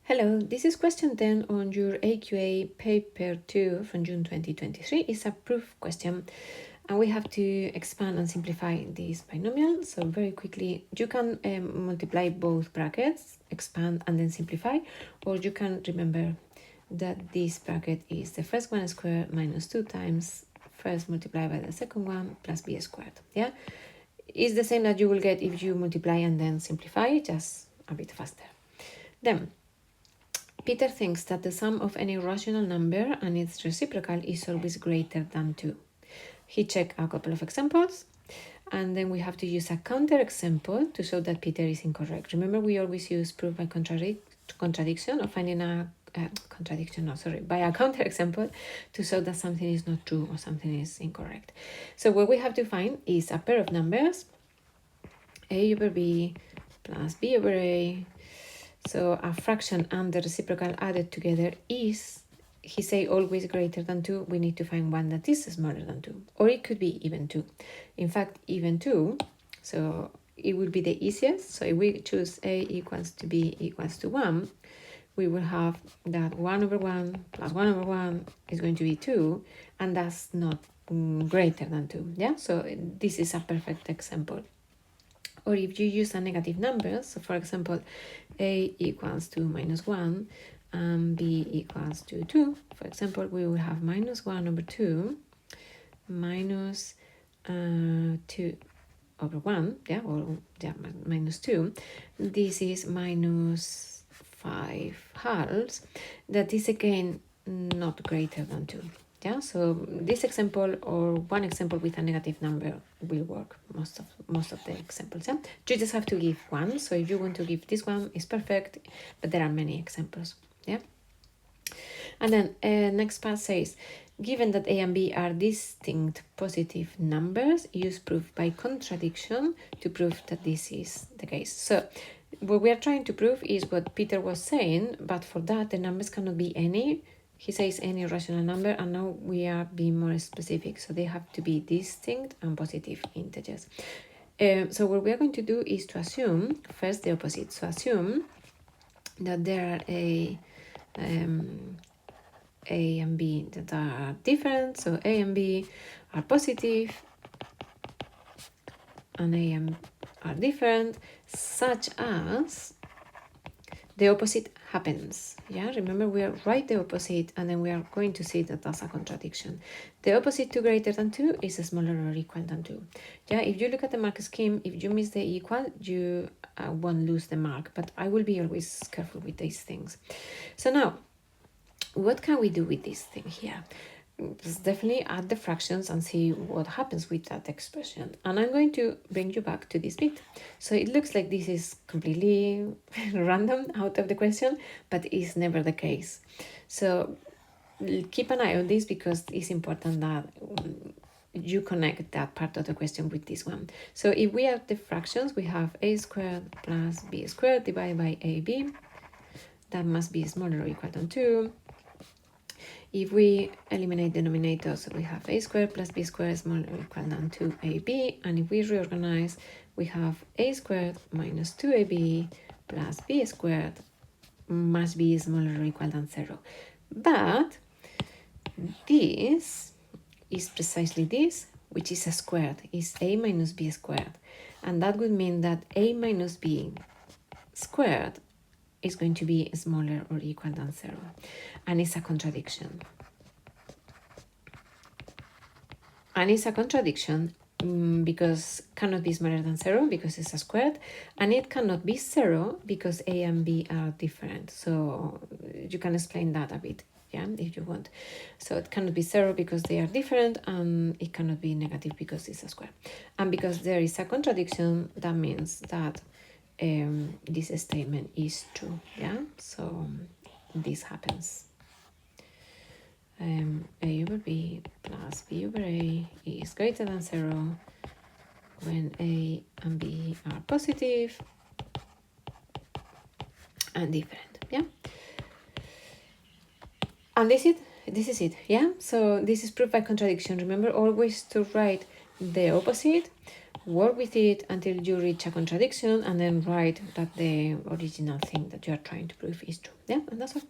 Hello, this is question 10 on your AQA paper 2 from June 2023. It's a proof question and we have to expand and simplify this binomial. So very quickly, you can multiply both brackets, expand and then simplify, or you can remember that this bracket is the first one squared minus 2 times first multiplied by the second one plus b squared. Yeah, it's the same that you will get if you multiply and then simplify, just a bit faster. Then Peter thinks that the sum of any rational number and its reciprocal is always greater than 2. He checked a couple of examples, and then we have to use a counterexample to show that Peter is incorrect. Remember, we always use proof by contradiction or finding a by a counterexample to show that something is not true or something is incorrect. So what we have to find is a pair of numbers, a over b plus b over a. So a fraction and the reciprocal added together is, he say, always greater than 2. We need to find one that is smaller than 2. Or it could be even 2. In fact, even 2, so it would be the easiest. So if we choose a equals to b equals to 1, we will have that 1 over 1 plus 1 over 1 is going to be 2. And that's not greater than 2. Yeah, so this is a perfect example. Or if you use a negative number, so for example, a equals to minus 1 and b equals to 2, for example, we will have minus 1 over 2 minus 2 over 1, yeah, or yeah, minus 2. This is minus 5 halves. That is again not greater than 2. Yeah, so this example or one example with a negative number will work most of the examples. Yeah, you just have to give one. So if you want to give this one, is perfect, but there are many examples. Yeah, and then next part says, given that a and b are distinct positive numbers, use proof by contradiction to prove that this is the case. So what we are trying to prove is what Peter was saying, but for that the numbers cannot be any. He says any rational number, and now we are being more specific. So they have to be distinct and positive integers. So what we are going to do is to assume first the opposite. So assume that there are a and b that are different. So a and b are positive, and a and are different, such as the opposite happens. Yeah, remember we are write the opposite and then we are going to see that that's a contradiction. The opposite to greater than 2 is smaller or equal than 2. Yeah, if you look at the mark scheme, if you miss the equal, you won't lose the mark, but I will be always careful with these things. So now, what can we do with this thing here? Just definitely add the fractions and see what happens with that expression. And I'm going to bring you back to this bit. So it looks like this is completely random out of the question, but it's never the case. So keep an eye on this because it's important that you connect that part of the question with this one. So if we add the fractions, we have a squared plus b squared divided by ab. That must be smaller or equal than 2. If we eliminate denominators, we have a squared plus b squared smaller or equal than 2ab. And if we reorganize, we have a squared minus 2ab plus b squared must be smaller or equal than 0. But this is precisely this, which is a squared, is a minus b squared. And that would mean that a minus b squared is going to be smaller or equal than 0. And it's a contradiction. And it's a contradiction because cannot be smaller than 0 because it's a squared, and it cannot be 0 because a and b are different. So you can explain that a bit, yeah, if you want. So it cannot be 0 because they are different, and it cannot be negative because it's a square. And because there is a contradiction, that means that this statement is true. Yeah, so this happens. A over b plus b over a is greater than 0 when a and b are positive and different. Yeah, and this is it. Yeah, so this is proof by contradiction. Remember always to write the opposite work with it until you reach a contradiction, and then write that the original thing that you are trying to prove is true. Yeah, and that's all.